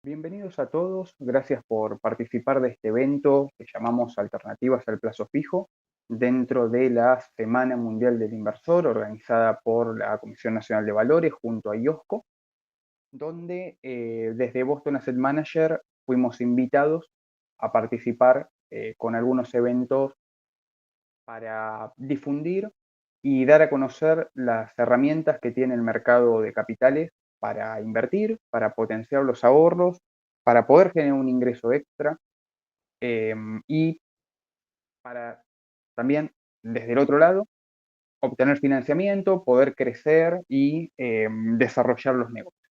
Bienvenidos a todos, gracias por participar de este evento que llamamos Alternativas al Plazo Fijo dentro de la Semana Mundial del Inversor organizada por la Comisión Nacional de Valores junto a IOSCO, donde desde Boston Asset Manager fuimos invitados a participar con algunos eventos para difundir y dar a conocer las herramientas que tiene el mercado de capitales para invertir, para potenciar los ahorros, para poder generar un ingreso extra y para también, desde el otro lado, obtener financiamiento, poder crecer y desarrollar los negocios.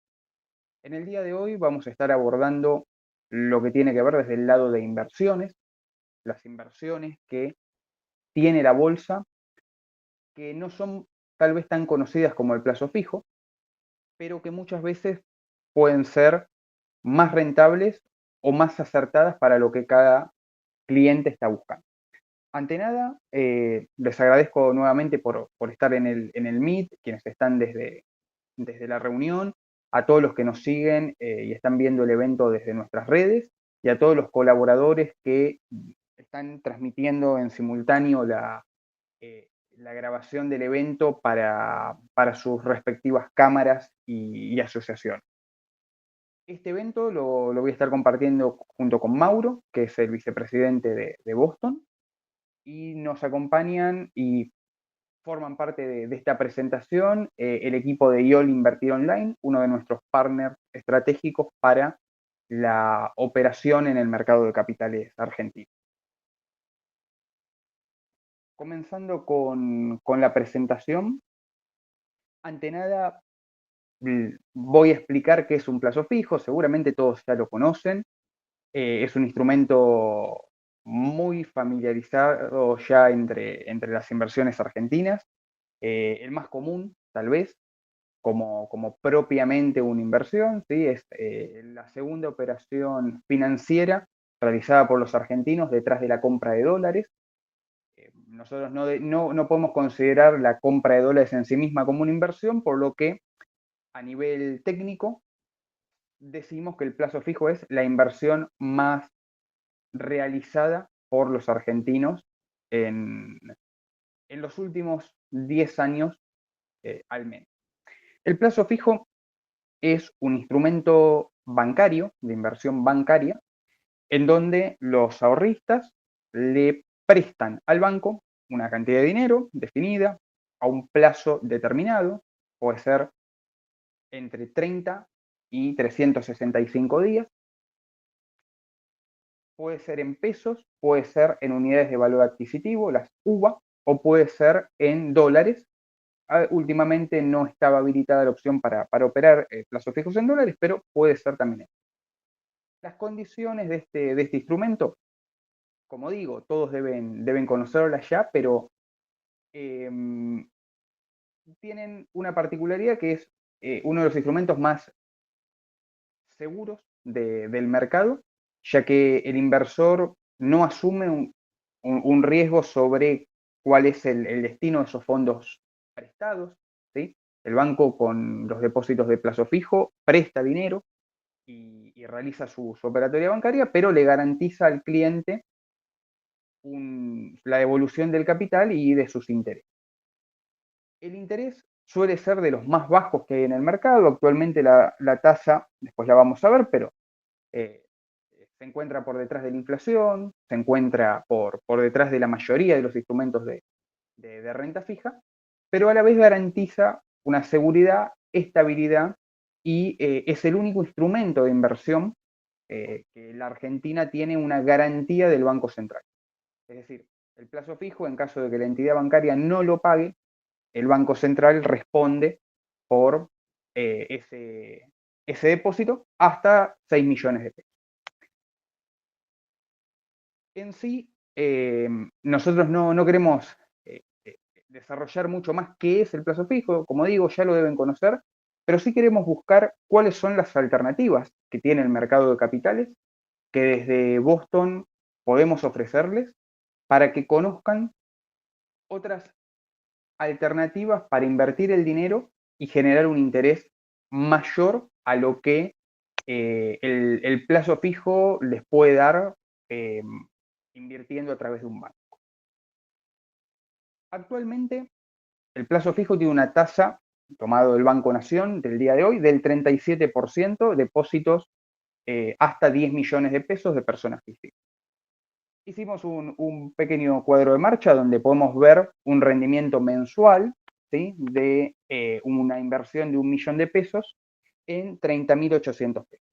En el día de hoy vamos a estar abordando lo que tiene que ver desde el lado de inversiones, las inversiones que tiene la bolsa, que no son tal vez tan conocidas como el plazo fijo, pero que muchas veces pueden ser más rentables o más acertadas para lo que cada cliente está buscando. Ante nada, les agradezco nuevamente por estar en el Meet, quienes están desde la reunión, a todos los que nos siguen y están viendo el evento desde nuestras redes, y a todos los colaboradores que están transmitiendo en simultáneo la grabación del evento para sus respectivas cámaras y asociaciones. Este evento lo voy a estar compartiendo junto con Mauro, que es el vicepresidente de Boston, y nos acompañan y forman parte de esta presentación el equipo de IOL Invertir Online, uno de nuestros partners estratégicos para la operación en el mercado de capitales argentino. Comenzando con la presentación, ante nada voy a explicar qué es un plazo fijo, seguramente todos ya lo conocen, es un instrumento muy familiarizado ya entre las inversiones argentinas, el más común tal vez, como propiamente una inversión, ¿sí? Es la segunda operación financiera realizada por los argentinos detrás de la compra de dólares. Nosotros no podemos considerar la compra de dólares en sí misma como una inversión, por lo que a nivel técnico decimos que el plazo fijo es la inversión más realizada por los argentinos en, en los últimos 10 años al menos. El plazo fijo es un instrumento bancario, de inversión bancaria, en donde los ahorristas le prestan al banco una cantidad de dinero definida a un plazo determinado, puede ser entre 30 y 365 días, puede ser en pesos, puede ser en unidades de valor adquisitivo, las UVA, o puede ser en dólares. Últimamente no estaba habilitada la opción para operar plazos fijos en dólares, pero puede ser también eso. Las condiciones de este instrumento, como digo, todos deben conocerlas ya, pero eh, tienen una particularidad que es uno de los instrumentos más seguros del mercado, ya que el inversor no asume un riesgo sobre cuál es el destino de esos fondos prestados, ¿sí? El banco con los depósitos de plazo fijo presta dinero y realiza su operatoria bancaria, pero le garantiza al cliente la devolución del capital y de sus intereses. El interés suele ser de los más bajos que hay en el mercado. Actualmente la tasa, después la vamos a ver, pero eh, se encuentra por detrás de la inflación, se encuentra por detrás de la mayoría de los instrumentos de renta fija, pero a la vez garantiza una seguridad, estabilidad y es el único instrumento de inversión que la Argentina tiene una garantía del Banco Central. Es decir, el plazo fijo, en caso de que la entidad bancaria no lo pague, el Banco Central responde por ese depósito hasta 6 millones de pesos. En sí, nosotros no queremos desarrollar mucho más qué es el plazo fijo, como digo, ya lo deben conocer, pero sí queremos buscar cuáles son las alternativas que tiene el mercado de capitales que desde Boston podemos ofrecerles para que conozcan otras alternativas para invertir el dinero y generar un interés mayor a lo que el plazo fijo les puede dar invirtiendo a través de un banco. Actualmente, el plazo fijo tiene una tasa, tomado del Banco Nación del día de hoy, del 37%, depósitos hasta 10 millones de pesos de personas físicas. Hicimos un pequeño cuadro de marcha donde podemos ver un rendimiento mensual, ¿sí?, de una inversión de 1 millón de pesos en 30.800 pesos.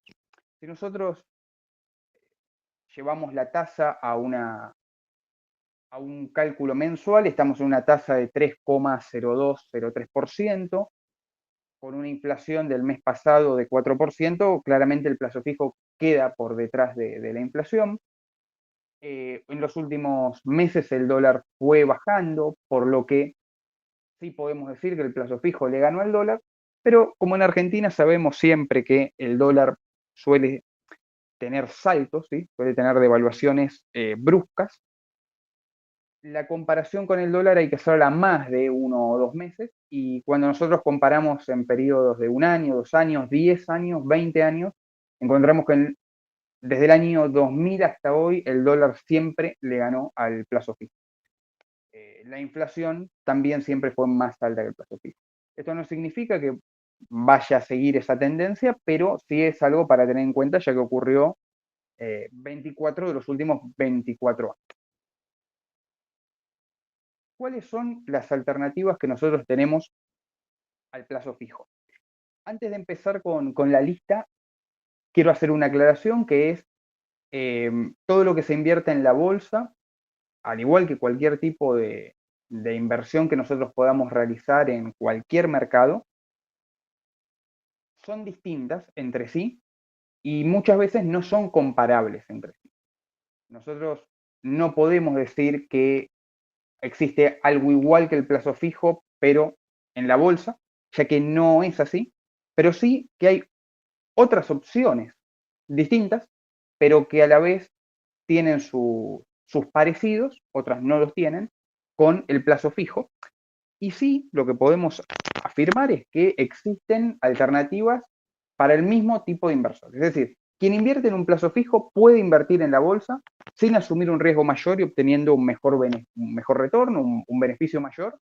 Si nosotros llevamos la tasa a un cálculo mensual, estamos en una tasa de 3,0203%, con una inflación del mes pasado de 4%, claramente el plazo fijo queda por detrás de la inflación. En los últimos meses el dólar fue bajando, por lo que sí podemos decir que el plazo fijo le ganó al dólar, pero como en Argentina sabemos siempre que el dólar suele tener saltos, ¿sí?, suele tener devaluaciones bruscas, la comparación con el dólar hay que hacerla más de 1 o 2 meses, y cuando nosotros comparamos en periodos de 1 año, 2 años, 10 años, 20 años, encontramos que desde el año 2000 hasta hoy el dólar siempre le ganó al plazo fijo. La inflación también siempre fue más alta que el plazo fijo. Esto no significa que vaya a seguir esa tendencia, pero sí es algo para tener en cuenta, ya que ocurrió 24 de los últimos 24 años. ¿Cuáles son las alternativas que nosotros tenemos al plazo fijo? Antes de empezar con la lista, quiero hacer una aclaración que es todo lo que se invierte en la bolsa, al igual que cualquier tipo de inversión que nosotros podamos realizar en cualquier mercado, son distintas entre sí y muchas veces no son comparables entre sí. Nosotros no podemos decir que existe algo igual que el plazo fijo, pero en la bolsa, ya que no es así, pero sí que hay otras opciones distintas, pero que a la vez tienen sus parecidos, otras no los tienen, con el plazo fijo. Y sí, lo que podemos afirmar es que existen alternativas para el mismo tipo de inversor. Es decir, quien invierte en un plazo fijo puede invertir en la bolsa sin asumir un riesgo mayor y obteniendo un mejor retorno, un beneficio mayor,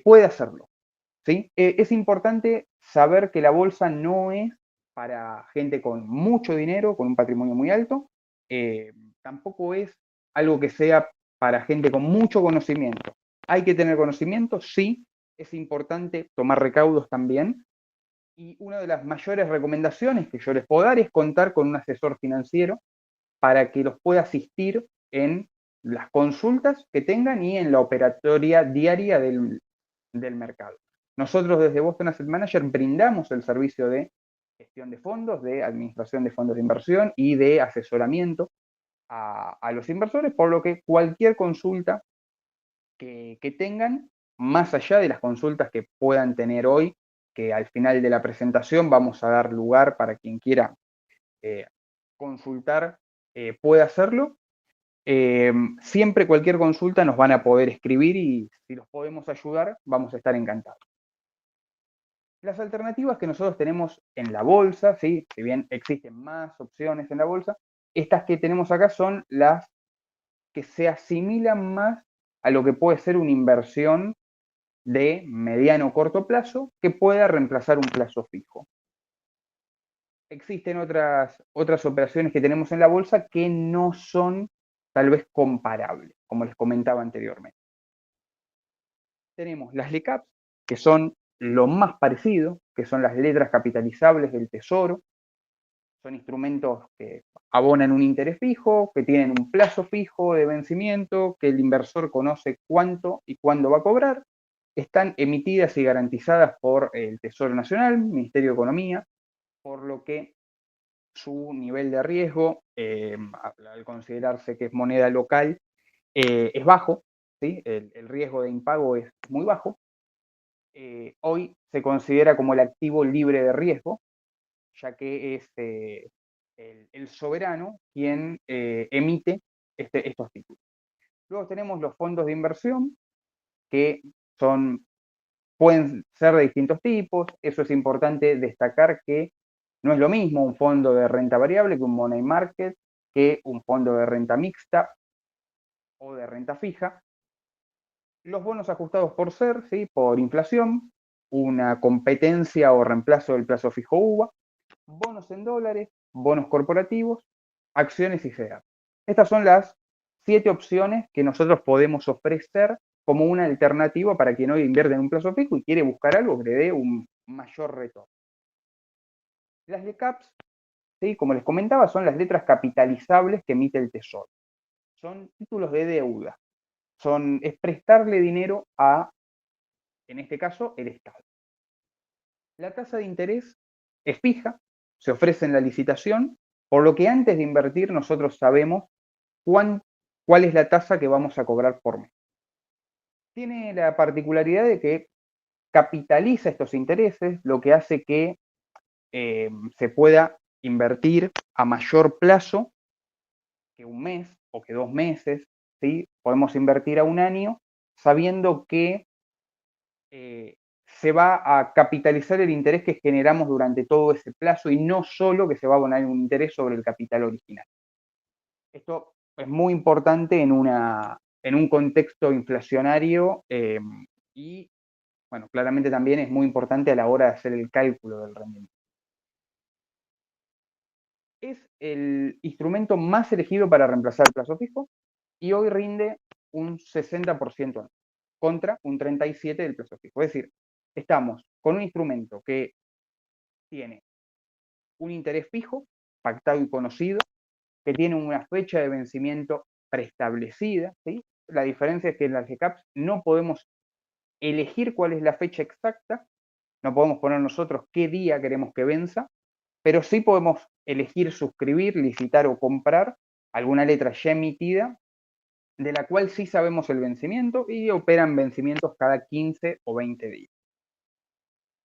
puede hacerlo, ¿sí? Es importante saber que la bolsa no es para gente con mucho dinero, con un patrimonio muy alto, eh, tampoco es algo que sea para gente con mucho conocimiento. Hay que tener conocimiento, sí, es importante tomar recaudos también, y una de las mayores recomendaciones que yo les puedo dar es contar con un asesor financiero para que los pueda asistir en las consultas que tengan y en la operatoria diaria del mercado. Nosotros desde Boston Asset Manager brindamos el servicio de gestión de fondos, de administración de fondos de inversión y de asesoramiento a los inversores, por lo que cualquier consulta que tengan, más allá de las consultas que puedan tener hoy, que al final de la presentación vamos a dar lugar para quien quiera eh, consultar, puede hacerlo. Siempre cualquier consulta nos van a poder escribir y si los podemos ayudar, vamos a estar encantados. Las alternativas que nosotros tenemos en la bolsa, ¿sí?, si bien existen más opciones en la bolsa, estas que tenemos acá son las que se asimilan más a lo que puede ser una inversión de mediano o corto plazo que pueda reemplazar un plazo fijo. Existen otras operaciones que tenemos en la bolsa que no son tal vez comparables, como les comentaba anteriormente. Tenemos las LECAPs, que son lo más parecido, que son las letras capitalizables del Tesoro. Son instrumentos que abonan un interés fijo, que tienen un plazo fijo de vencimiento, que el inversor conoce cuánto y cuándo va a cobrar. Están emitidas y garantizadas por el Tesoro Nacional, Ministerio de Economía, por lo que su nivel de riesgo, al considerarse que es moneda local, es bajo, ¿sí? El riesgo de impago es muy bajo. Hoy se considera como el activo libre de riesgo, ya que es el soberano quien emite estos títulos. Luego tenemos los fondos de inversión, que pueden ser de distintos tipos. Eso es importante destacar que No es lo mismo un fondo de renta variable que un money market, que un fondo de renta mixta o de renta fija. Los bonos ajustados por SER, ¿sí? Por inflación, una competencia o reemplazo del plazo fijo UVA, bonos en dólares, bonos corporativos, acciones y FEAP. Estas son las 7 opciones que nosotros podemos ofrecer como una alternativa para quien hoy invierte en un plazo fijo y quiere buscar algo que le dé un mayor retorno. Las LECAPs, ¿sí? Como les comentaba, son las letras capitalizables que emite el Tesoro. Son títulos de deuda. Es prestarle dinero a, en este caso, el Estado. La tasa de interés es fija, se ofrece en la licitación, por lo que antes de invertir nosotros sabemos cuál es la tasa que vamos a cobrar por mes. Tiene la particularidad de que capitaliza estos intereses, lo que hace que se pueda invertir a mayor plazo que un mes o que 2 meses, ¿sí? Podemos invertir a un año sabiendo que se va a capitalizar el interés que generamos durante todo ese plazo y no solo que se va a abonar un interés sobre el capital original. Esto es muy importante en un contexto inflacionario y, bueno, claramente también es muy importante a la hora de hacer el cálculo del rendimiento. Es el instrumento más elegido para reemplazar el plazo fijo y hoy rinde un 60% contra un 37% del plazo fijo. Es decir, estamos con un instrumento que tiene un interés fijo, pactado y conocido, que tiene una fecha de vencimiento preestablecida, ¿sí? La diferencia es que en las GCAPs no podemos elegir cuál es la fecha exacta, no podemos poner nosotros qué día queremos que venza, pero sí podemos elegir suscribir, licitar o comprar alguna letra ya emitida, de la cual sí sabemos el vencimiento y operan vencimientos cada 15 o 20 días.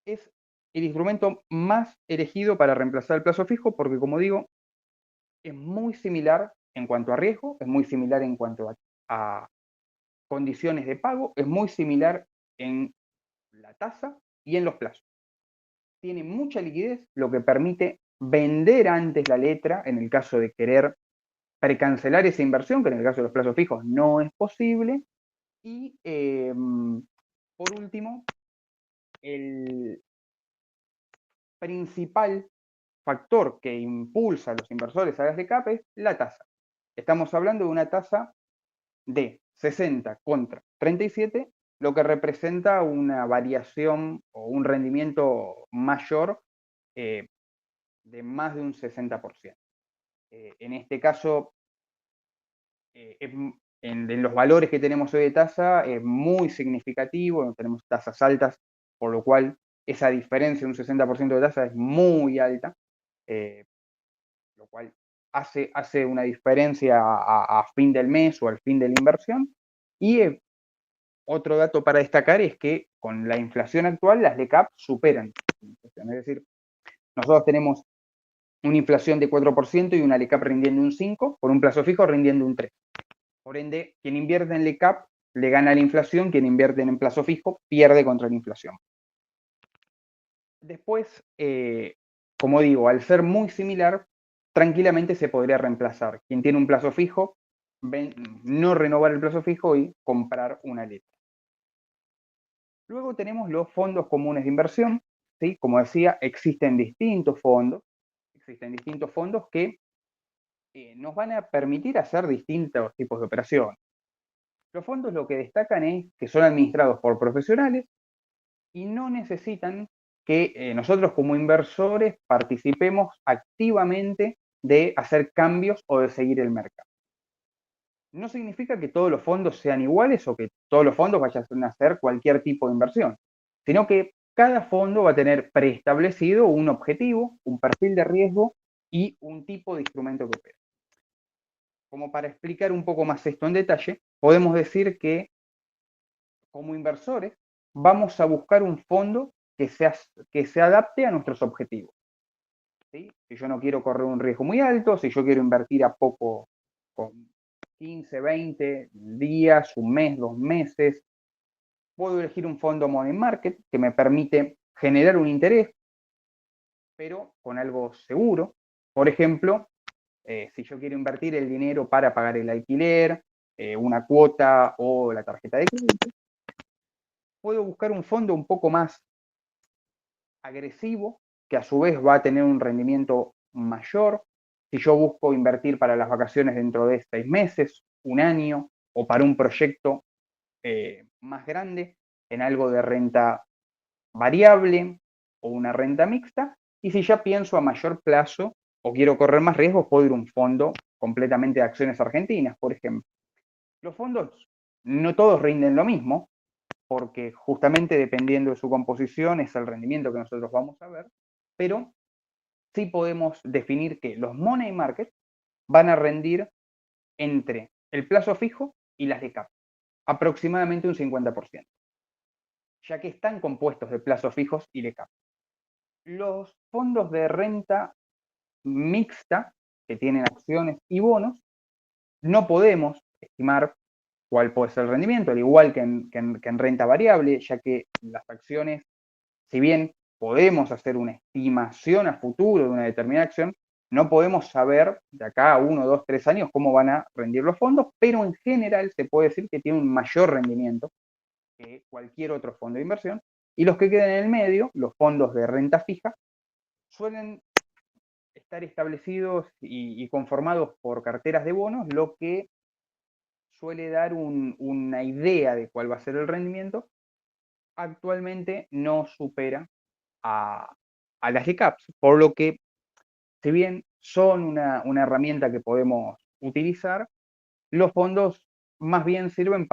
Es el instrumento más elegido para reemplazar el plazo fijo porque, como digo, es muy similar en cuanto a riesgo, es muy similar en cuanto a condiciones de pago, es muy similar en la tasa y en los plazos. Tiene mucha liquidez, lo que permite vender antes la letra en el caso de querer precancelar esa inversión, que en el caso de los plazos fijos no es posible. Y por último, el principal factor que impulsa a los inversores a las DCAP es la tasa. Estamos hablando de una tasa de 60 contra 37, lo que representa una variación o un rendimiento mayor de más de un 60%. En este caso, en los valores que tenemos hoy de tasa es muy significativo, tenemos tasas altas, por lo cual esa diferencia de un 60% de tasa es muy alta, lo cual hace una diferencia a fin del mes o al fin de la inversión. Y otro dato para destacar es que con la inflación actual las LECAP superan la inflación. Es decir, nosotros tenemos una inflación de 4% y una LECAP rindiendo un 5%, por un plazo fijo rindiendo un 3%. Por ende, quien invierte en LECAP le gana a la inflación, quien invierte en plazo fijo pierde contra la inflación. Después, como digo, al ser muy similar, tranquilamente se podría reemplazar. Quien tiene un plazo fijo, no renovar el plazo fijo y comprar una letra. Luego tenemos los fondos comunes de inversión, ¿sí? Como decía, existen distintos fondos que nos van a permitir hacer distintos tipos de operaciones. Los fondos lo que destacan es que son administrados por profesionales y no necesitan que nosotros como inversores participemos activamente de hacer cambios o de seguir el mercado. No significa que todos los fondos sean iguales o que todos los fondos vayan a hacer cualquier tipo de inversión, sino que cada fondo va a tener preestablecido un objetivo, un perfil de riesgo y un tipo de instrumento que opera. Como para explicar un poco más esto en detalle, podemos decir que como inversores vamos a buscar un fondo que se adapte a nuestros objetivos. ¿Sí? Si yo no quiero correr un riesgo muy alto, si yo quiero invertir a poco con 15, 20 días, un mes, 2 meses, puedo elegir un fondo money market que me permite generar un interés pero con algo seguro. Por ejemplo, si yo quiero invertir el dinero para pagar el alquiler, una cuota o la tarjeta de crédito, puedo buscar un fondo un poco más agresivo, que a su vez va a tener un rendimiento mayor. Si yo busco invertir para las vacaciones dentro de 6 meses, un año, o para un proyecto más grande, en algo de renta variable o una renta mixta. Y si ya pienso a mayor plazo o quiero correr más riesgos, puedo ir a un fondo completamente de acciones argentinas, por ejemplo. Los fondos no todos rinden lo mismo, porque justamente dependiendo de su composición es el rendimiento que nosotros vamos a ver, pero sí podemos definir que los money market van a rendir entre el plazo fijo y las de cap, aproximadamente un 50%, ya que están compuestos de plazos fijos y de cap. Los fondos de renta mixta, que tienen acciones y bonos, no podemos estimar cuál puede ser el rendimiento, al igual que en renta variable, ya que las acciones, si bien podemos hacer una estimación a futuro de una determinada acción, no podemos saber de acá a 1, 2, 3 años cómo van a rendir los fondos, pero en general se puede decir que tiene un mayor rendimiento que cualquier otro fondo de inversión. Y los que quedan en el medio, los fondos de renta fija, suelen estar establecidos y conformados por carteras de bonos, lo que suele dar una idea de cuál va a ser el rendimiento. Actualmente no supera a, a las de CAPS, por lo que, si bien son una herramienta que podemos utilizar, los fondos más bien sirven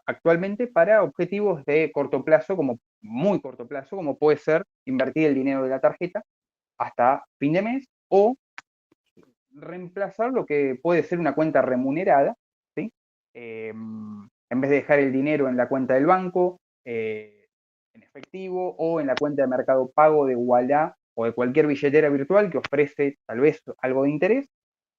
actualmente para objetivos de corto plazo, como muy corto plazo, como puede ser invertir el dinero de la tarjeta hasta fin de mes o reemplazar lo que puede ser una cuenta remunerada, ¿sí? En vez de dejar el dinero en la cuenta del banco, en efectivo o en la cuenta de Mercado Pago de Ualá o de cualquier billetera virtual que ofrece tal vez algo de interés,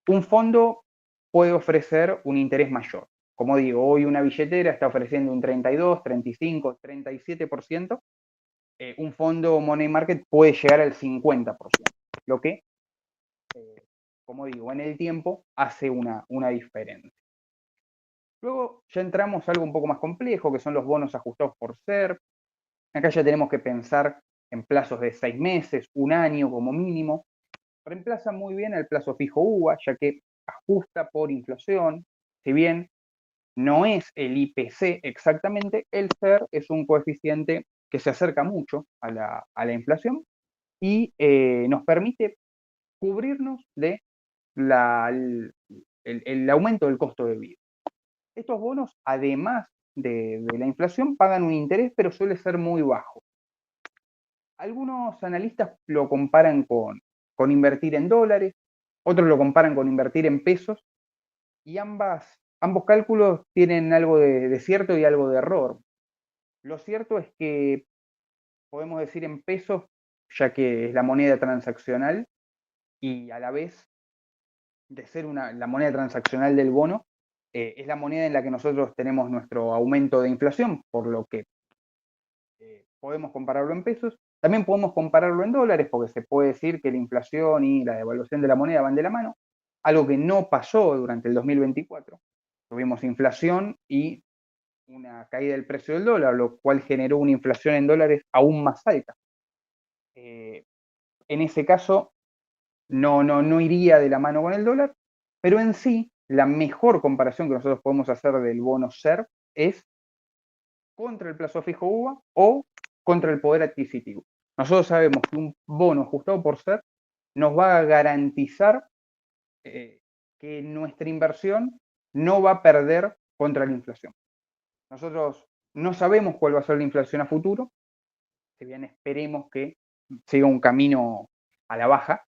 un fondo puede ofrecer un interés mayor. Como digo, hoy una billetera está ofreciendo un 32, 35, 37%. Un fondo money market puede llegar al 50%, lo que, como digo, en el tiempo hace una diferencia. Luego ya entramos a algo un poco más complejo, que son los bonos ajustados por SER. Acá ya tenemos que pensar en plazos de 6 meses, un año como mínimo. Reemplaza muy bien al plazo fijo UVA, ya que ajusta por inflación. Si bien no es el IPC exactamente, el SER es un coeficiente que se acerca mucho a la inflación y nos permite cubrirnos de el aumento del costo de vida. Estos bonos, además de la inflación, pagan un interés, pero suele ser muy bajo. Algunos analistas lo comparan con invertir en dólares, otros lo comparan con invertir en pesos, y ambos cálculos tienen algo de cierto y algo de error. Lo cierto es que podemos decir en pesos, ya que es la moneda transaccional, y a la vez de ser la moneda transaccional del bono, es la moneda en la que nosotros tenemos nuestro aumento de inflación, por lo que podemos compararlo en pesos. También podemos compararlo en dólares, porque se puede decir que la inflación y la devaluación de la moneda van de la mano, algo que no pasó durante el 2024. Tuvimos inflación y una caída del precio del dólar, lo cual generó una inflación en dólares aún más alta. En ese caso, no iría de la mano con el dólar, pero en sí, la mejor comparación que nosotros podemos hacer del bono SER es contra el plazo fijo UVA o contra el poder adquisitivo. Nosotros sabemos que un bono ajustado por SER nos va a garantizar que nuestra inversión no va a perder contra la inflación. Nosotros no sabemos cuál va a ser la inflación a futuro, si bien esperemos que siga un camino a la baja,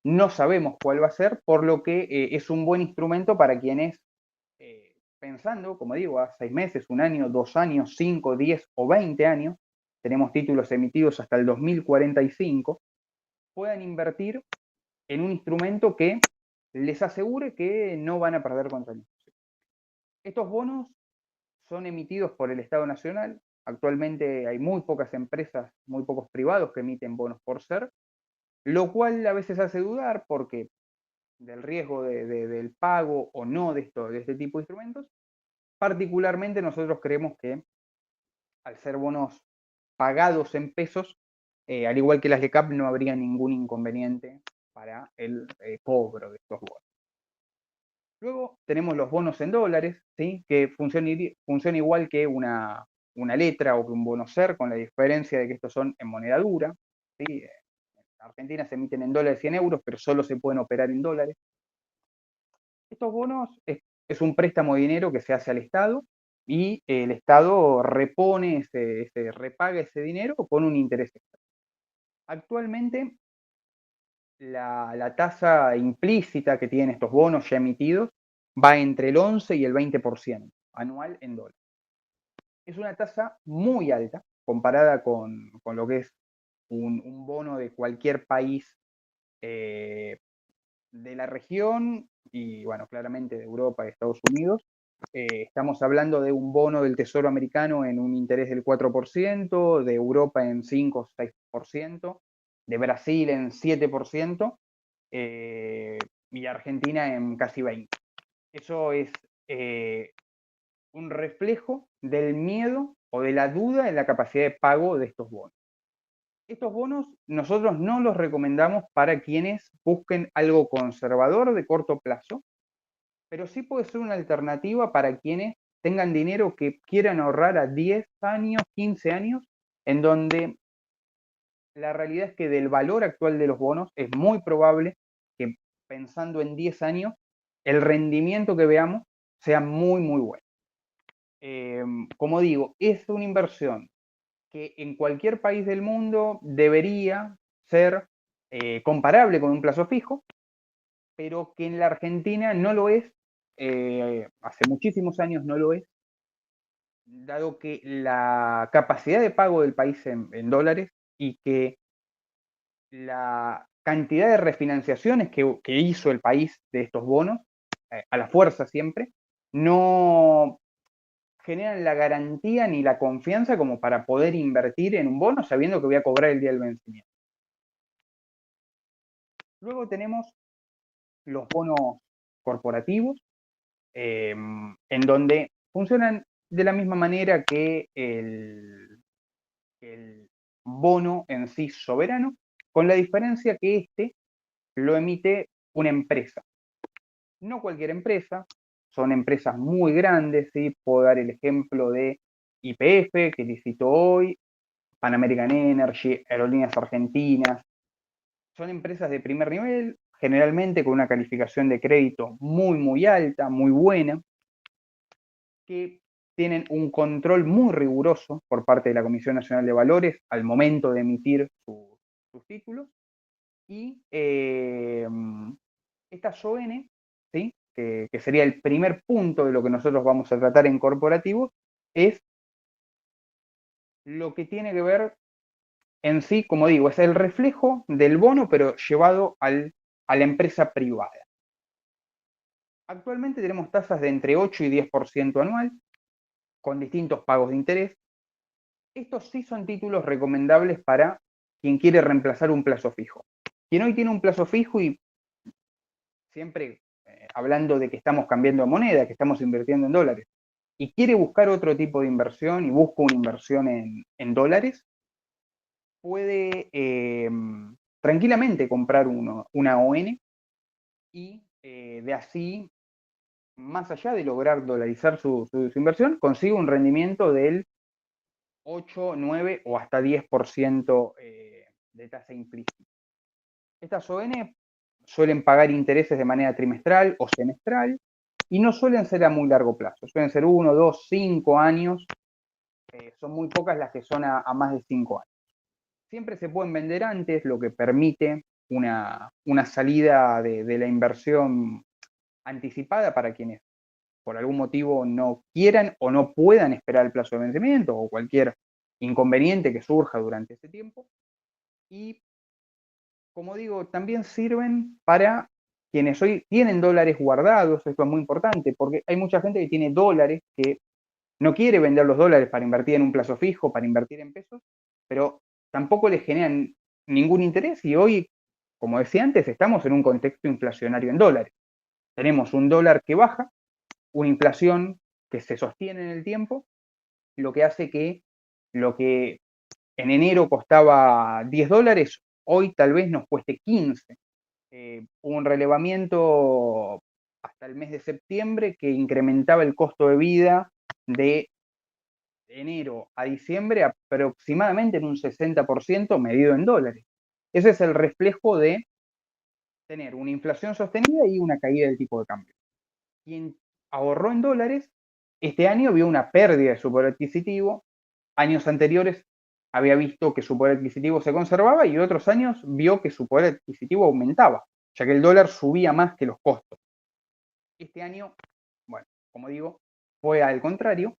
no sabemos cuál va a ser, por lo que es un buen instrumento para quienes, pensando, como digo, a 6 meses, un año, 2 años, 5, 10 o 20 años, tenemos títulos emitidos hasta el 2045, puedan invertir en un instrumento que les asegure que no van a perder contra la inflación. Estos bonos son emitidos por el Estado Nacional. Actualmente hay muy pocas empresas, muy pocos privados que emiten bonos por SER. lo cual a veces hace dudar porque del riesgo del pago o no de este tipo de instrumentos. Particularmente nosotros creemos que al ser bonos pagados en pesos, al igual que las LECAP, no habría ningún inconveniente para el cobro de estos bonos. Luego tenemos los bonos en dólares, ¿sí? Que funciona igual que una letra o que un bono SER, con la diferencia de que estos son en moneda dura. ¿Sí? En Argentina se emiten en dólares y en euros, pero solo se pueden operar en dólares. Estos bonos es un préstamo de dinero que se hace al Estado y el Estado repone, repaga ese dinero con un interés extra. Actualmente, la tasa implícita que tienen estos bonos ya emitidos va entre el 11 y el 20% anual en dólares. Es una tasa muy alta comparada con lo que es un bono de cualquier país de la región y, bueno, claramente de Europa y Estados Unidos. Estamos hablando de un bono del Tesoro americano en un interés del 4%, de Europa en 5 o 6%, de Brasil en 7%, y Argentina en casi 20%. Eso es un reflejo del miedo o de la duda en la capacidad de pago de estos bonos. Estos bonos nosotros no los recomendamos para quienes busquen algo conservador de corto plazo, pero sí puede ser una alternativa para quienes tengan dinero que quieran ahorrar a 10 años, 15 años, en donde la realidad es que del valor actual de los bonos es muy probable que, pensando en 10 años, el rendimiento que veamos sea muy, muy bueno. Como digo, es una inversión que en cualquier país del mundo debería ser comparable con un plazo fijo, pero que en la Argentina no lo es, hace muchísimos años no lo es, dado que la capacidad de pago del país en dólares y que la cantidad de refinanciaciones que hizo el país de estos bonos, a la fuerza siempre, no generan la garantía ni la confianza como para poder invertir en un bono sabiendo que voy a cobrar el día del vencimiento. Luego tenemos los bonos corporativos, en donde funcionan de la misma manera que el bono en sí soberano, con la diferencia que este lo emite una empresa. No cualquier empresa, son empresas muy grandes, ¿sí? Puedo dar el ejemplo de YPF, que licitó hoy, Pan American Energy, Aerolíneas Argentinas. Son empresas de primer nivel, generalmente con una calificación de crédito muy, muy alta, muy buena, que tienen un control muy riguroso por parte de la Comisión Nacional de Valores al momento de emitir sus títulos. Y esta SON, ¿sí? Que sería el primer punto de lo que nosotros vamos a tratar en corporativo, es lo que tiene que ver en sí, como digo, es el reflejo del bono, pero llevado a la empresa privada. Actualmente tenemos tasas de entre 8 y 10% anual, con distintos pagos de interés. Estos sí son títulos recomendables para quien quiere reemplazar un plazo fijo. Quien hoy tiene un plazo fijo y siempre hablando de que estamos cambiando de moneda, que estamos invirtiendo en dólares, y quiere buscar otro tipo de inversión y busca una inversión en dólares, puede tranquilamente comprar una ON y de así, más allá de lograr dolarizar su inversión, consigue un rendimiento del 8, 9 o hasta 10% de tasa implícita. Estas ON suelen pagar intereses de manera trimestral o semestral y no suelen ser a muy largo plazo, suelen ser 1, 2, 5 años, son muy pocas las que son a más de 5 años. Siempre se pueden vender antes, lo que permite una salida de la inversión anticipada para quienes por algún motivo no quieran o no puedan esperar el plazo de vencimiento o cualquier inconveniente que surja durante ese tiempo. Y, como digo, también sirven para quienes hoy tienen dólares guardados, esto es muy importante, porque hay mucha gente que tiene dólares que no quiere vender los dólares para invertir en un plazo fijo, para invertir en pesos, pero tampoco les generan ningún interés y hoy como decía antes, estamos en un contexto inflacionario en dólares. Tenemos un dólar que baja, una inflación que se sostiene en el tiempo, lo que hace que lo que en enero costaba $10, hoy tal vez nos cueste 15. Hubo un relevamiento hasta el mes de septiembre que incrementaba el costo de vida de enero a diciembre aproximadamente en un 60% medido en dólares. Ese es el reflejo de tener una inflación sostenida y una caída del tipo de cambio. Quien ahorró en dólares, este año vio una pérdida de su poder adquisitivo. Años anteriores había visto que su poder adquisitivo se conservaba y otros años vio que su poder adquisitivo aumentaba, ya que el dólar subía más que los costos. Este año, bueno, como digo, fue al contrario.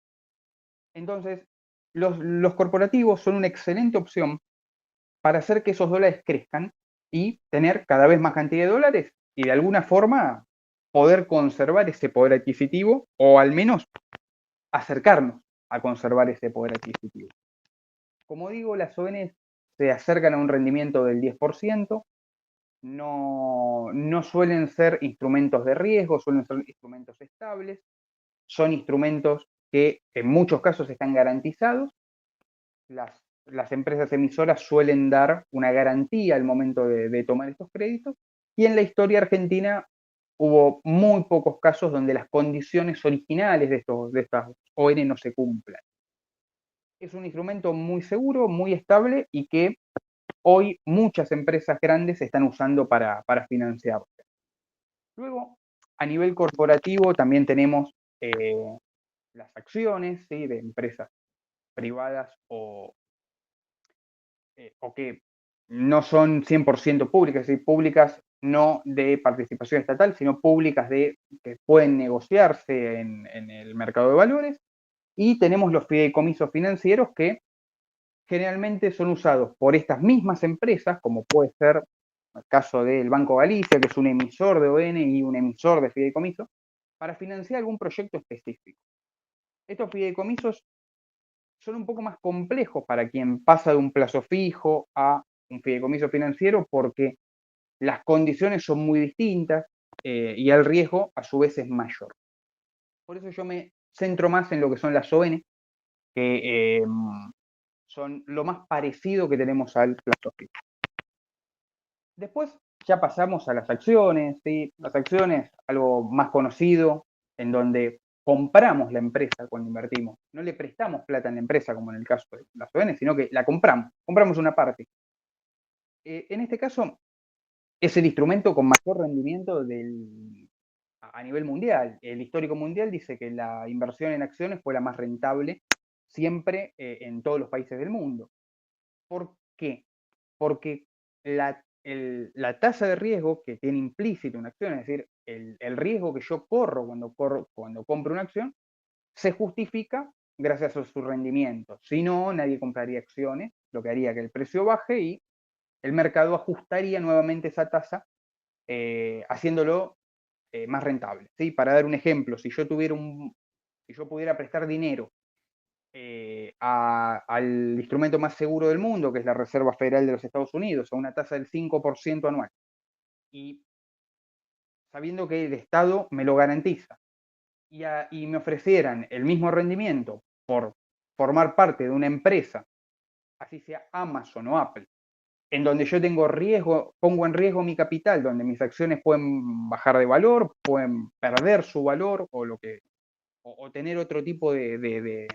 Entonces, los corporativos son una excelente opción para hacer que esos dólares crezcan y tener cada vez más cantidad de dólares y de alguna forma poder conservar ese poder adquisitivo o al menos acercarnos a conservar ese poder adquisitivo. Como digo, las ONs se acercan a un rendimiento del 10%, no suelen ser instrumentos de riesgo, suelen ser instrumentos estables, son instrumentos que en muchos casos están garantizados. Las empresas emisoras suelen dar una garantía al momento de tomar estos créditos y en la historia argentina hubo muy pocos casos donde las condiciones originales de estas ON no se cumplan. Es un instrumento muy seguro, muy estable y que hoy muchas empresas grandes están usando para financiarse. Luego, a nivel corporativo también tenemos las acciones, ¿sí?, de empresas privadas o que no son 100% públicas, es decir, públicas no de participación estatal, sino públicas que pueden negociarse en el mercado de valores. Y tenemos los fideicomisos financieros que generalmente son usados por estas mismas empresas, como puede ser el caso del Banco Galicia, que es un emisor de ON y un emisor de fideicomiso, para financiar algún proyecto específico. Estos fideicomisos son un poco más complejos para quien pasa de un plazo fijo a un fideicomiso financiero porque las condiciones son muy distintas y el riesgo a su vez es mayor. Por eso yo me centro más en lo que son las ON, que son lo más parecido que tenemos al plazo fijo. Después ya pasamos a las acciones, ¿sí? Las acciones, algo más conocido, en donde compramos la empresa cuando invertimos. No le prestamos plata en la empresa, como en el caso de las ON, sino que la compramos una parte. En este caso, es el instrumento con mayor rendimiento a nivel mundial. El histórico mundial dice que la inversión en acciones fue la más rentable siempre en todos los países del mundo. ¿Por qué? Porque la tasa de riesgo que tiene implícito una acción, es decir, el riesgo que yo corro cuando compro una acción, se justifica gracias a su rendimiento. Si no, nadie compraría acciones, lo que haría que el precio baje y el mercado ajustaría nuevamente esa tasa, haciéndolo más rentable. ¿Sí? Para dar un ejemplo, si yo pudiera prestar dinero al instrumento más seguro del mundo, que es la Reserva Federal de los Estados Unidos, a una tasa del 5% anual, y sabiendo que el Estado me lo garantiza, y me ofrecieran el mismo rendimiento por formar parte de una empresa, así sea Amazon o Apple, en donde yo tengo riesgo, pongo en riesgo mi capital, donde mis acciones pueden bajar de valor, pueden perder su valor o tener otro tipo de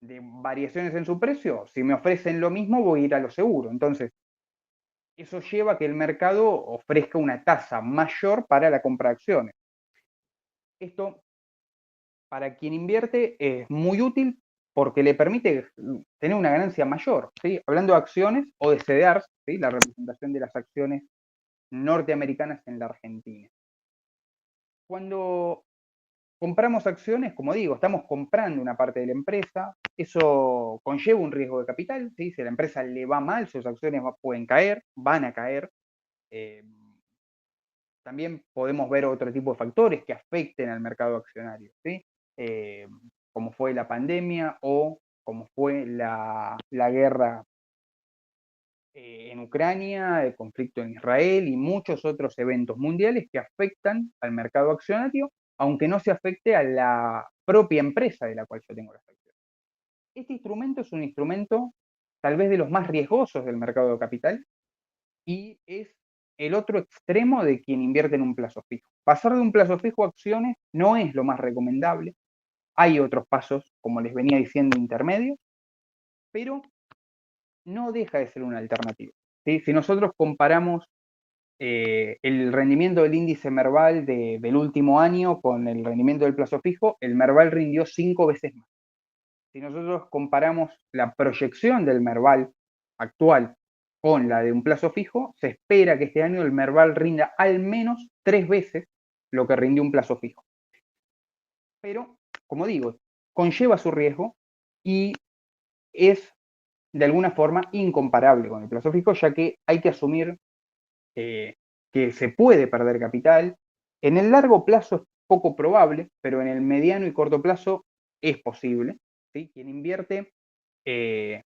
variaciones en su precio, si me ofrecen lo mismo voy a ir a lo seguro. Entonces, eso lleva a que el mercado ofrezca una tasa mayor para la compra de acciones. Esto, para quien invierte, es muy útil porque le permite tener una ganancia mayor. ¿Sí? Hablando de acciones o de CDRs, ¿sí?, la representación de las acciones norteamericanas en la Argentina. Cuando compramos acciones, como digo, estamos comprando una parte de la empresa, eso conlleva un riesgo de capital, ¿sí? Si a la empresa le va mal, sus acciones pueden caer, van a caer. Eh, También podemos ver otro tipo de factores que afecten al mercado accionario, ¿sí? Eh, Como fue la pandemia o como fue la guerra en Ucrania, el conflicto en Israel y muchos otros eventos mundiales que afectan al mercado accionario, aunque no se afecte a la propia empresa de la cual yo tengo las acciones. Este instrumento es un instrumento tal vez de los más riesgosos del mercado de capital y es el otro extremo de quien invierte en un plazo fijo. Pasar de un plazo fijo a acciones no es lo más recomendable. Hay otros pasos, como les venía diciendo, intermedios, pero no deja de ser una alternativa. ¿Sí? Si nosotros comparamos el rendimiento del índice Merval del último año con el rendimiento del plazo fijo, el Merval rindió 5 veces más. Si nosotros comparamos la proyección del Merval actual con la de un plazo fijo, se espera que este año el Merval rinda al menos 3 veces lo que rindió un plazo fijo. Pero, como digo, conlleva su riesgo y es de alguna forma incomparable con el plazo fijo, ya que hay que asumir que se puede perder capital. En el largo plazo es poco probable, pero en el mediano y corto plazo es posible. ¿Sí? Quien invierte de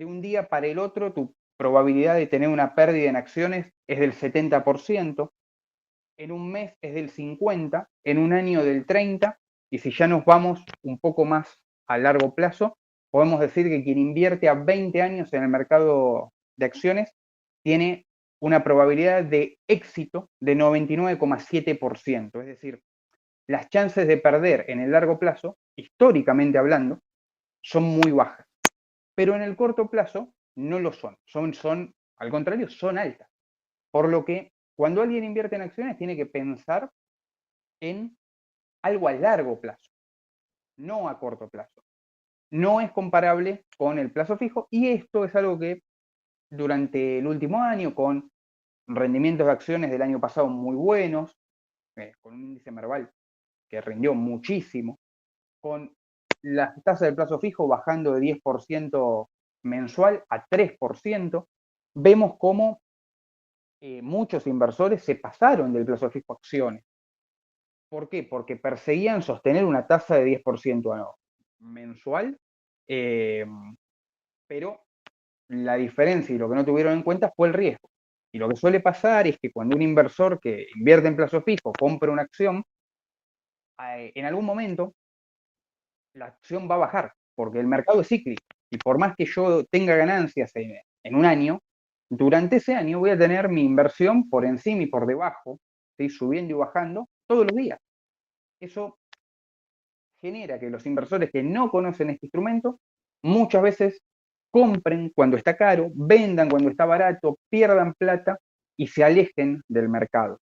un día para el otro, tu probabilidad de tener una pérdida en acciones es del 70%, en un mes es del 50%, en un año del 30%, y si ya nos vamos un poco más a largo plazo, podemos decir que quien invierte a 20 años en el mercado de acciones tiene una probabilidad de éxito de 99,7%. Es decir, las chances de perder en el largo plazo, históricamente hablando, son muy bajas. Pero en el corto plazo no lo son. Al contrario, son altas. Por lo que cuando alguien invierte en acciones tiene que pensar en algo a largo plazo, no a corto plazo. No es comparable con el plazo fijo y esto es algo que durante el último año, con rendimientos de acciones del año pasado muy buenos, con un índice Merval que rindió muchísimo, con la tasa del plazo fijo bajando de 10% mensual a 3%, vemos cómo muchos inversores se pasaron del plazo fijo a acciones. ¿Por qué? Porque perseguían sostener una tasa de 10% mensual, eh, pero la diferencia y lo que no tuvieron en cuenta fue el riesgo. Y lo que suele pasar es que cuando un inversor que invierte en plazo fijo compra una acción, en algún momento la acción va a bajar, porque el mercado es cíclico. Y por más que yo tenga ganancias en un año, durante ese año voy a tener mi inversión por encima y por debajo, ¿sí? Subiendo y bajando todos los días. Eso genera que los inversores que no conocen este instrumento muchas veces compren cuando está caro, vendan cuando está barato, pierdan plata y se alejen del mercado.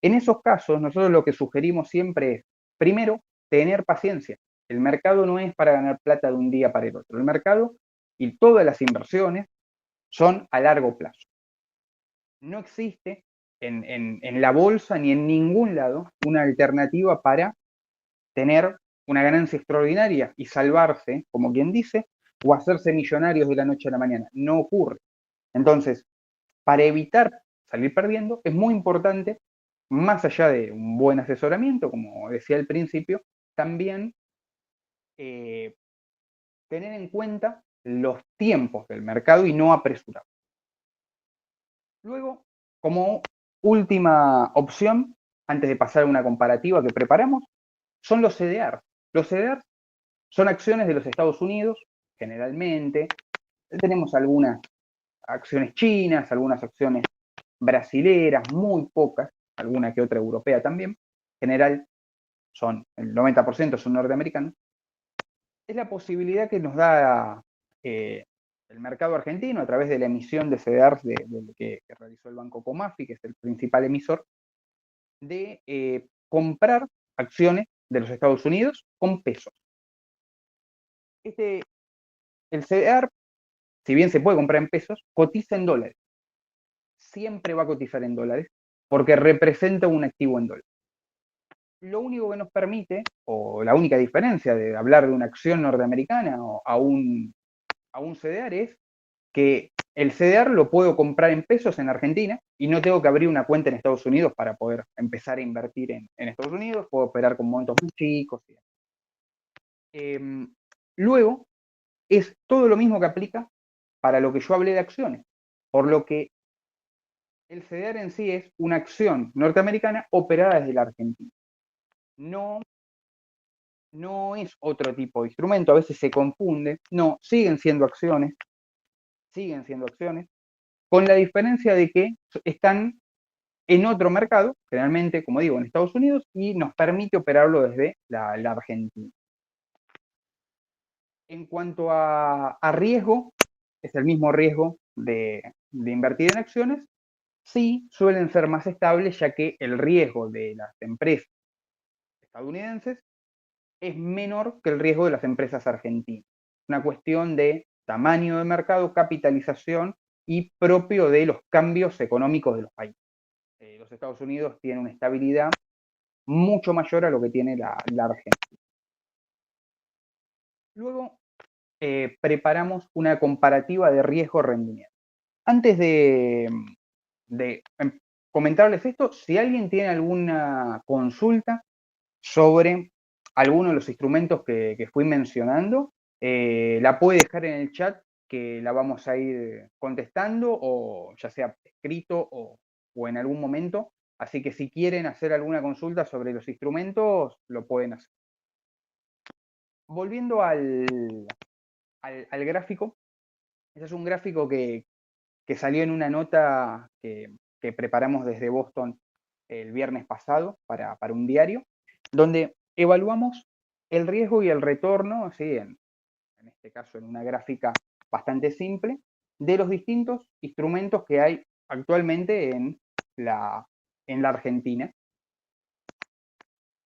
En esos casos, nosotros lo que sugerimos siempre es, primero, tener paciencia. El mercado no es para ganar plata de un día para el otro. El mercado y todas las inversiones son a largo plazo. No existe en la bolsa ni en ningún lado una alternativa para tener una ganancia extraordinaria y salvarse, como quien dice, o hacerse millonarios de la noche a la mañana. No ocurre. Entonces, para evitar salir perdiendo, es muy importante, más allá de un buen asesoramiento, como decía al principio, también eh, tener en cuenta los tiempos del mercado y no apresurar. Luego, como última opción, antes de pasar a una comparativa que preparamos, son los CDR. Los CDR son acciones de los Estados Unidos, generalmente. Tenemos algunas acciones chinas, algunas acciones brasileras, muy pocas, alguna que otra europea también. En general, el 90% son norteamericanos. Es la posibilidad que nos da el mercado argentino a través de la emisión de CDRs que realizó el Banco Comafi, que es el principal emisor, de comprar acciones de los Estados Unidos con pesos. El CDR, si bien se puede comprar en pesos, cotiza en dólares. Siempre va a cotizar en dólares porque representa un activo en dólares. Lo único que nos permite, o la única diferencia de hablar de una acción norteamericana o a un CDR es que el CDR lo puedo comprar en pesos en Argentina y no tengo que abrir una cuenta en Estados Unidos para poder empezar a invertir en Estados Unidos, puedo operar con montos muy chicos. Luego, es todo lo mismo que aplica para lo que yo hablé de acciones. por lo que el CDR en sí es una acción norteamericana operada desde la Argentina. No, no es otro tipo de instrumento, a veces se confunde, no, siguen siendo acciones, con la diferencia de que están en otro mercado, generalmente, como digo, en Estados Unidos, y nos permite operarlo desde la Argentina. En cuanto a riesgo, es el mismo riesgo de invertir en acciones, sí suelen ser más estables, ya que el riesgo de las empresas estadounidenses es menor que el riesgo de las empresas argentinas. Una cuestión de tamaño de mercado, capitalización y propio de los cambios económicos de los países. Los Estados Unidos tienen una estabilidad mucho mayor a lo que tiene la Argentina. Luego preparamos una comparativa de riesgo-rendimiento. Antes de comentarles esto, si alguien tiene alguna consulta sobre alguno de los instrumentos que fui mencionando, la puede dejar en el chat, que la vamos a ir contestando, o ya sea escrito o en algún momento. Así que si quieren hacer alguna consulta sobre los instrumentos, lo pueden hacer. Volviendo al gráfico, ese es un gráfico que salió en una nota que preparamos desde Boston el viernes pasado para un diario, donde evaluamos el riesgo y el retorno, así en este caso en una gráfica bastante simple, de los distintos instrumentos que hay actualmente en la Argentina.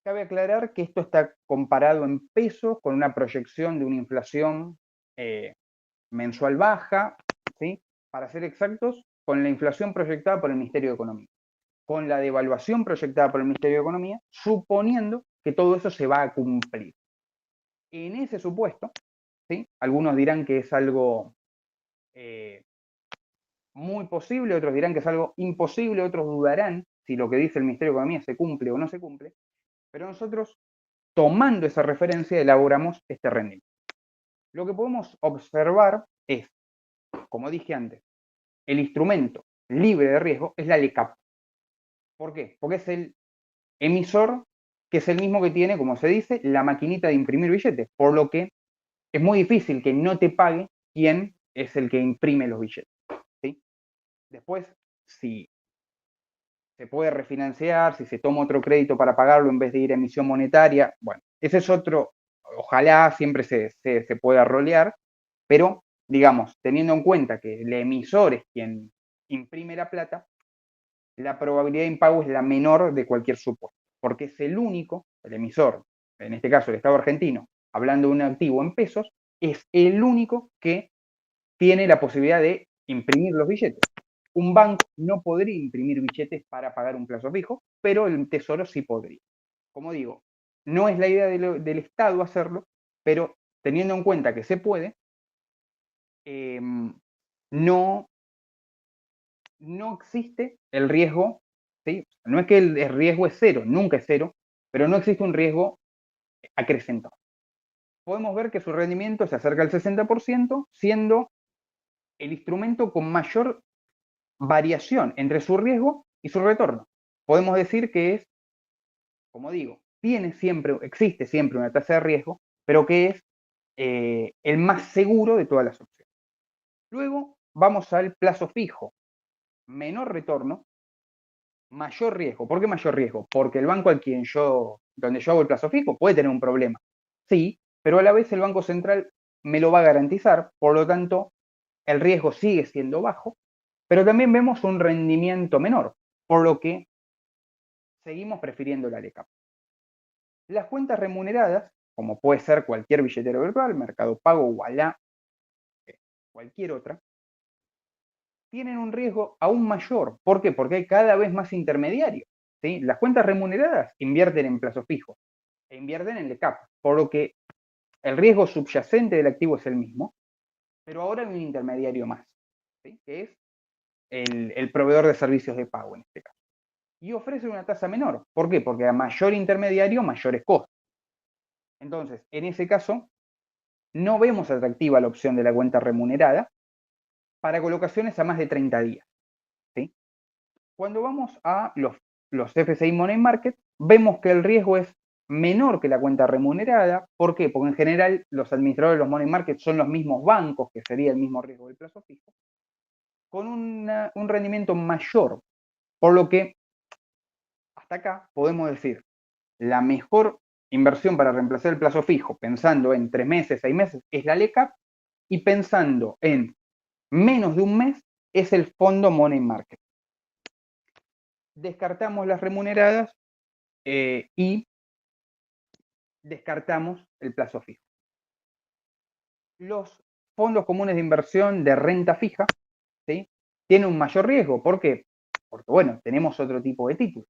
Cabe aclarar que esto está comparado en pesos con una proyección de una inflación mensual baja, ¿sí? Para ser exactos, con la inflación proyectada por el Ministerio de Economía, con la devaluación proyectada por el Ministerio de Economía, suponiendo que todo eso se va a cumplir. En ese supuesto, ¿sí? Algunos dirán que es algo muy posible, otros dirán que es algo imposible, otros dudarán si lo que dice el Ministerio de Economía se cumple o no se cumple, pero nosotros, tomando esa referencia, elaboramos este rendimiento. Lo que podemos observar es, como dije antes, el instrumento libre de riesgo es la LECAP. ¿Por qué? Porque es el emisor que es el mismo que tiene, como se dice, la maquinita de imprimir billetes, por lo que es muy difícil que no te pague quien es el que imprime los billetes, ¿sí? Después, si se puede refinanciar, si se toma otro crédito para pagarlo en vez de ir a emisión monetaria, bueno, ese es otro, ojalá siempre se pueda rolear, pero digamos, teniendo en cuenta que el emisor es quien imprime la plata, la probabilidad de impago es la menor de cualquier supuesto, porque es el único, el emisor, en este caso el Estado argentino, hablando de un activo en pesos, es el único que tiene la posibilidad de imprimir los billetes. Un banco no podría imprimir billetes para pagar un plazo fijo, pero el Tesoro sí podría. Como digo, no es la idea del Estado hacerlo, pero teniendo en cuenta que se puede, no existe el riesgo, ¿sí? No es que el riesgo es cero, nunca es cero, pero no existe un riesgo acrecentado. Podemos ver que su rendimiento se acerca al 60%, siendo el instrumento con mayor variación entre su riesgo y su retorno. Podemos decir que es, como digo, existe siempre una tasa de riesgo, pero que es el más seguro de todas las opciones. Luego vamos al plazo fijo, menor retorno, mayor riesgo. ¿Por qué mayor riesgo? Porque el banco donde yo hago el plazo fijo puede tener un problema. Sí, pero a la vez el Banco Central me lo va a garantizar, por lo tanto, el riesgo sigue siendo bajo, pero también vemos un rendimiento menor, por lo que seguimos prefiriendo la LECAP. Las cuentas remuneradas, como puede ser cualquier billetero virtual, Mercado Pago, Ualá, cualquier otra, tienen un riesgo aún mayor. ¿Por qué? Porque hay cada vez más intermediarios, ¿sí? Las cuentas remuneradas invierten en plazo fijo e invierten en LECAP, por lo que el riesgo subyacente del activo es el mismo, pero ahora hay un intermediario más, ¿sí? Que es el proveedor de servicios de pago en este caso. Y ofrece una tasa menor. ¿Por qué? Porque a mayor intermediario, mayores costos. Entonces, en ese caso, no vemos atractiva la opción de la cuenta remunerada para colocaciones a más de 30 días. ¿Sí? Cuando vamos a los FCI Money Market, vemos que el riesgo es menor que la cuenta remunerada. ¿Por qué? Porque en general los administradores de los Money Market son los mismos bancos, que sería el mismo riesgo del plazo fijo, con un rendimiento mayor. Por lo que hasta acá podemos decir, la mejor inversión para reemplazar el plazo fijo, pensando en 3 meses, 6 meses, es la LECAP, y pensando en menos de un mes, es el fondo Money Market. Descartamos las remuneradas y descartamos el plazo fijo. Los fondos comunes de inversión de renta fija, ¿sí?, tienen un mayor riesgo. ¿Por qué? Porque, bueno, tenemos otro tipo de títulos.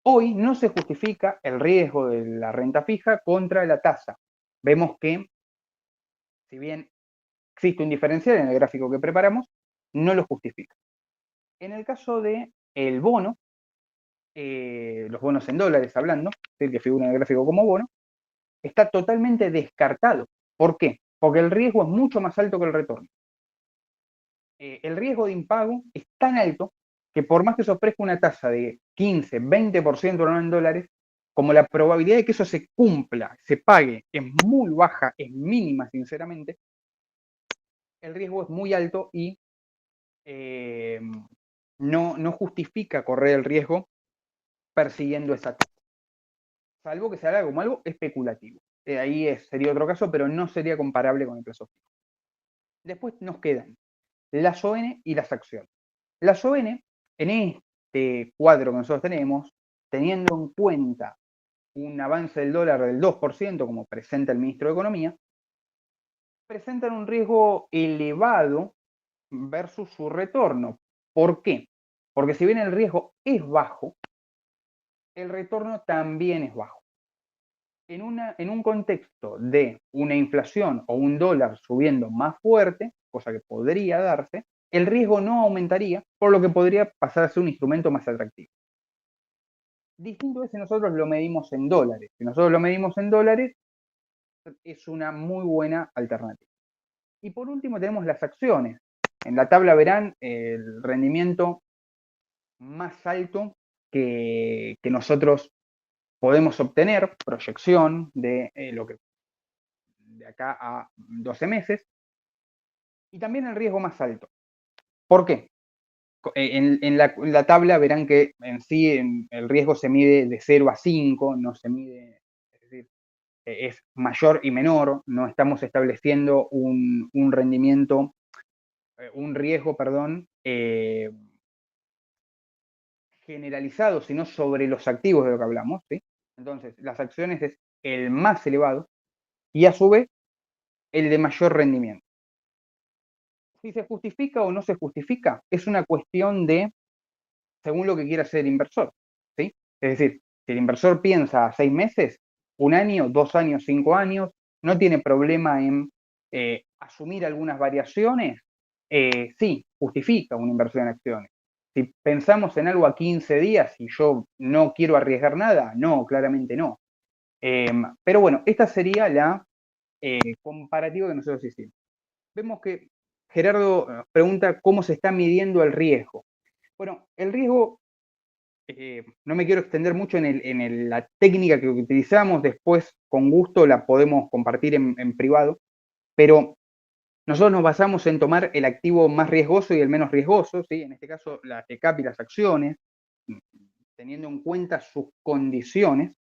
Hoy no se justifica el riesgo de la renta fija contra la tasa. Vemos que, si bien existe un diferencial en el gráfico que preparamos, no lo justifica. En el caso del bono, los bonos en dólares hablando, el que figura en el gráfico como bono, está totalmente descartado. ¿Por qué? Porque el riesgo es mucho más alto que el retorno. El riesgo de impago es tan alto que por más que se ofrezca una tasa de 15, 20% anual en dólares, como la probabilidad de que eso se cumpla, se pague, es muy baja, es mínima, sinceramente, el riesgo es muy alto y no justifica correr el riesgo persiguiendo esa tasa. Salvo que se haga como algo especulativo. Ahí sería otro caso, pero no sería comparable con el plazo fijo. Después nos quedan las ON y las acciones. Las ON, en este cuadro que nosotros tenemos, teniendo en cuenta un avance del dólar del 2%, como presenta el ministro de Economía, presentan un riesgo elevado versus su retorno. ¿Por qué? Porque si bien el riesgo es bajo, el retorno también es bajo. En un contexto de una inflación o un dólar subiendo más fuerte, cosa que podría darse, el riesgo no aumentaría, por lo que podría pasar a ser un instrumento más atractivo. Distinto es si nosotros lo medimos en dólares. Si nosotros lo medimos en dólares, es una muy buena alternativa. Y por último tenemos las acciones. En la tabla verán el rendimiento más alto que nosotros podemos obtener, proyección de lo que de acá a 12 meses, y también el riesgo más alto. ¿Por qué? En la tabla verán que en sí el riesgo se mide de 0 a 5, no se mide, es decir, es mayor y menor, no estamos estableciendo un rendimiento, un riesgo, perdón, generalizado, sino sobre los activos de lo que hablamos, ¿sí? Entonces, las acciones es el más elevado y a su vez el de mayor rendimiento. Si se justifica o no se justifica, es una cuestión de según lo que quiera hacer el inversor, ¿sí? Es decir, si el inversor piensa a 6 meses, 1 año, 2 años, 5 años, no tiene problema en asumir algunas variaciones, sí, justifica una inversión en acciones. Si pensamos en algo a 15 días y yo no quiero arriesgar nada, no, claramente no. Pero bueno, esta sería la comparativa que nosotros hicimos. Vemos que Gerardo pregunta cómo se está midiendo el riesgo. Bueno, el riesgo, no me quiero extender mucho en la técnica que utilizamos, después con gusto la podemos compartir en privado, pero nosotros nos basamos en tomar el activo más riesgoso y el menos riesgoso, ¿sí? En este caso las ECAP y las acciones, teniendo en cuenta sus condiciones,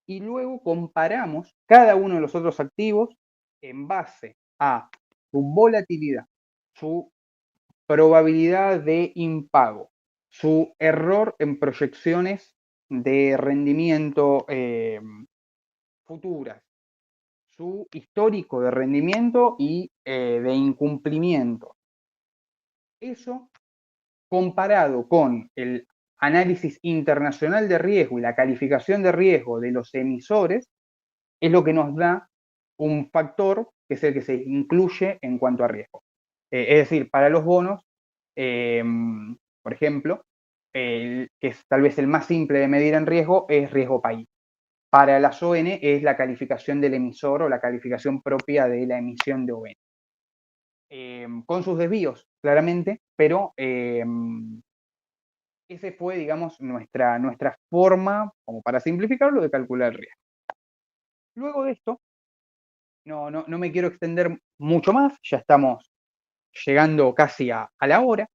y luego comparamos cada uno de los otros activos en base a su volatilidad, su probabilidad de impago, su error en proyecciones de rendimiento futuras, su histórico de rendimiento y de incumplimiento. Eso comparado con el análisis internacional de riesgo y la calificación de riesgo de los emisores, es lo que nos da un factor que es el que se incluye en cuanto a riesgo. Es decir, para los bonos, por ejemplo, que es tal vez el más simple de medir en riesgo, es riesgo país. Para las ON es la calificación del emisor o la calificación propia de la emisión de ON. con sus desvíos, claramente, pero ese fue, digamos, nuestra forma, como para simplificarlo, de calcular el riesgo. Luego de esto, no me quiero extender mucho más, ya estamos llegando casi a la hora.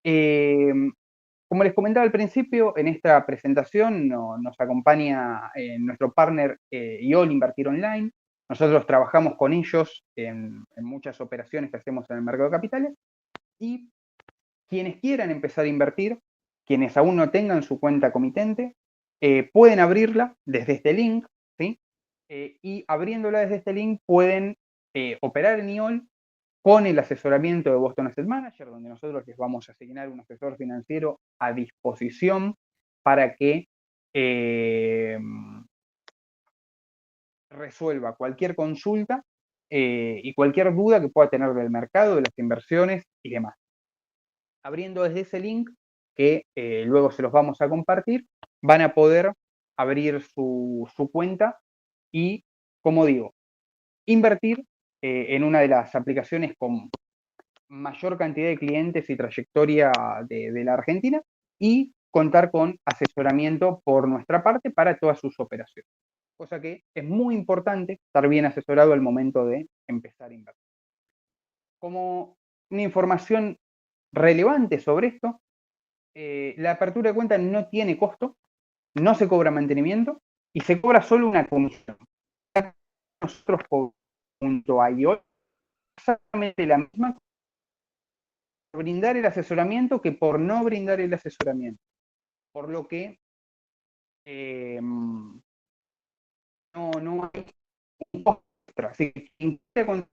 Como les comentaba al principio, en esta presentación nos acompaña nuestro partner IOL Invertir Online. Nosotros trabajamos con ellos en muchas operaciones que hacemos en el mercado de capitales y quienes quieran empezar a invertir, quienes aún no tengan su cuenta comitente, pueden abrirla desde este link, ¿sí? Y abriéndola desde este link pueden operar en IOL con el asesoramiento de Boston Asset Manager, donde nosotros les vamos a asignar un asesor financiero a disposición para que resuelva cualquier consulta y cualquier duda que pueda tener del mercado, de las inversiones y demás. Abriendo desde ese link, que luego se los vamos a compartir, van a poder abrir su cuenta y, como digo, invertir en una de las aplicaciones con mayor cantidad de clientes y trayectoria de la Argentina y contar con asesoramiento por nuestra parte para todas sus operaciones. Cosa que es muy importante estar bien asesorado al momento de empezar a invertir. Como una información relevante sobre esto, la apertura de cuenta no tiene costo, no se cobra mantenimiento y se cobra solo una comisión. Nosotros junto a IOL exactamente la misma por brindar el asesoramiento que por no brindar el asesoramiento. Por lo que no hay un costo extra. Así que quien quiera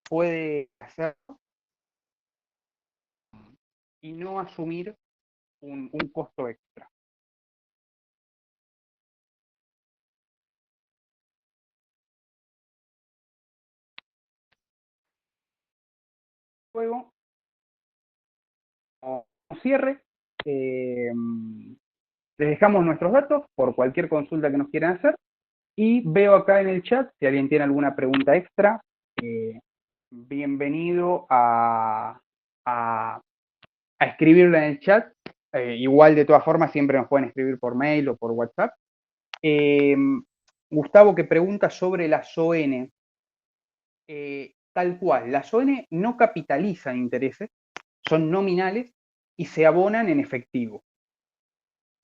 puede hacerlo y no asumir un costo extra. Luego, como cierre, les dejamos nuestros datos por cualquier consulta que nos quieran hacer y veo acá en el chat si alguien tiene alguna pregunta extra. Bienvenido a escribirla en el chat. Igual, de todas formas, siempre nos pueden escribir por mail o por WhatsApp. Gustavo, que pregunta sobre las ON. Tal cual, las ON no capitalizan intereses, son nominales y se abonan en efectivo.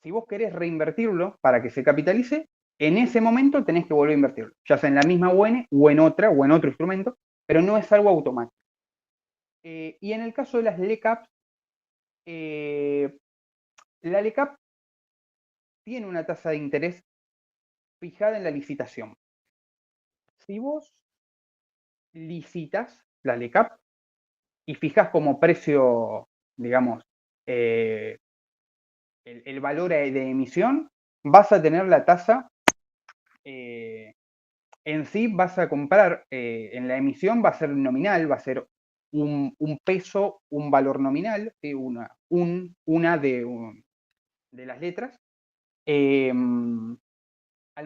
Si vos querés reinvertirlo para que se capitalice, en ese momento tenés que volver a invertirlo, ya sea en la misma ON o en otra o en otro instrumento, pero no es algo automático. Y en el caso de las LECAPs, la LECAP tiene una tasa de interés fijada en la licitación. Si vos licitas la LECAP y fijas como precio, digamos, el valor de emisión, vas a tener la tasa, en sí vas a comprar, en la emisión va a ser nominal, va a ser un peso, un valor nominal, ¿sí? una de las letras, al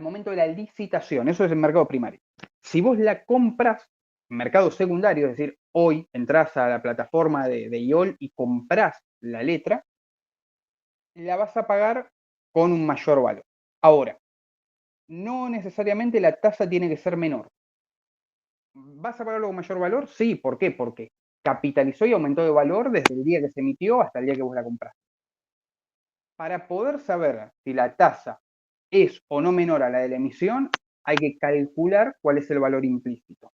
momento de la licitación, eso es el mercado primario. Si vos la compras en mercado secundario, es decir, hoy entras a la plataforma de IOL y compras la letra, la vas a pagar con un mayor valor. Ahora, no necesariamente la tasa tiene que ser menor. ¿Vas a pagarlo con mayor valor? Sí, ¿por qué? Porque capitalizó y aumentó de valor desde el día que se emitió hasta el día que vos la compraste. Para poder saber si la tasa es o no menor a la de la emisión, hay que calcular cuál es el valor implícito.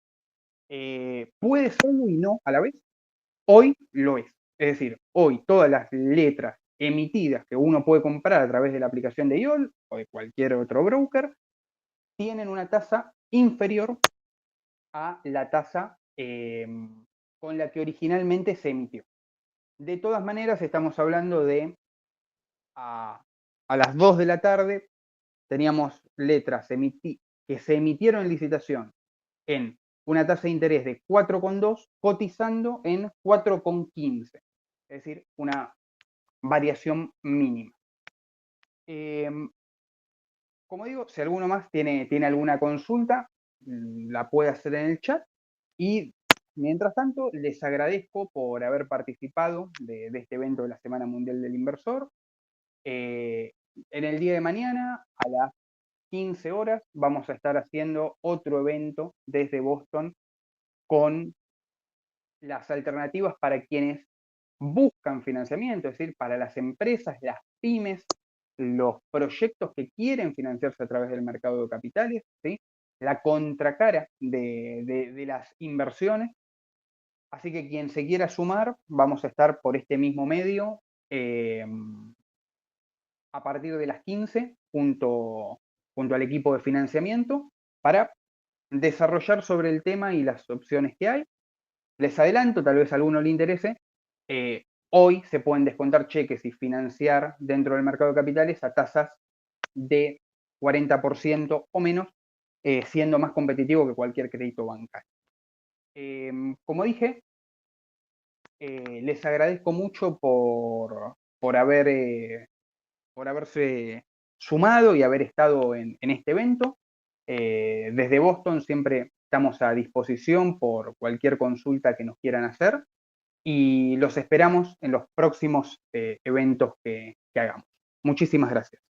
Puede serlo y no a la vez. Hoy lo es. Es decir, hoy todas las letras emitidas que uno puede comprar a través de la aplicación de IOL o de cualquier otro broker tienen una tasa inferior a la tasa con la que originalmente se emitió. De todas maneras, estamos hablando de a las 2 de la tarde teníamos letras que se emitieron en licitación en una tasa de interés de 4,2 cotizando en 4,15, es decir, una variación mínima. Como digo, si alguno más tiene alguna consulta, la puede hacer en el chat y Mientras tanto, les agradezco por haber participado de este evento de la Semana Mundial del Inversor. En el día de mañana, a las 15 horas, vamos a estar haciendo otro evento desde Boston con las alternativas para quienes buscan financiamiento, es decir, para las empresas, las pymes, los proyectos que quieren financiarse a través del mercado de capitales, ¿sí? La contracara de las inversiones. Así que quien se quiera sumar, vamos a estar por este mismo medio a partir de las 15 junto al equipo de financiamiento para desarrollar sobre el tema y las opciones que hay. Les adelanto, tal vez a alguno le interese, hoy se pueden descontar cheques y financiar dentro del mercado de capitales a tasas de 40% o menos, siendo más competitivo que cualquier crédito bancario. Como dije, les agradezco mucho por haberse sumado y haber estado en este evento. Desde Boston siempre estamos a disposición por cualquier consulta que nos quieran hacer y los esperamos en los próximos eventos que hagamos. Muchísimas gracias.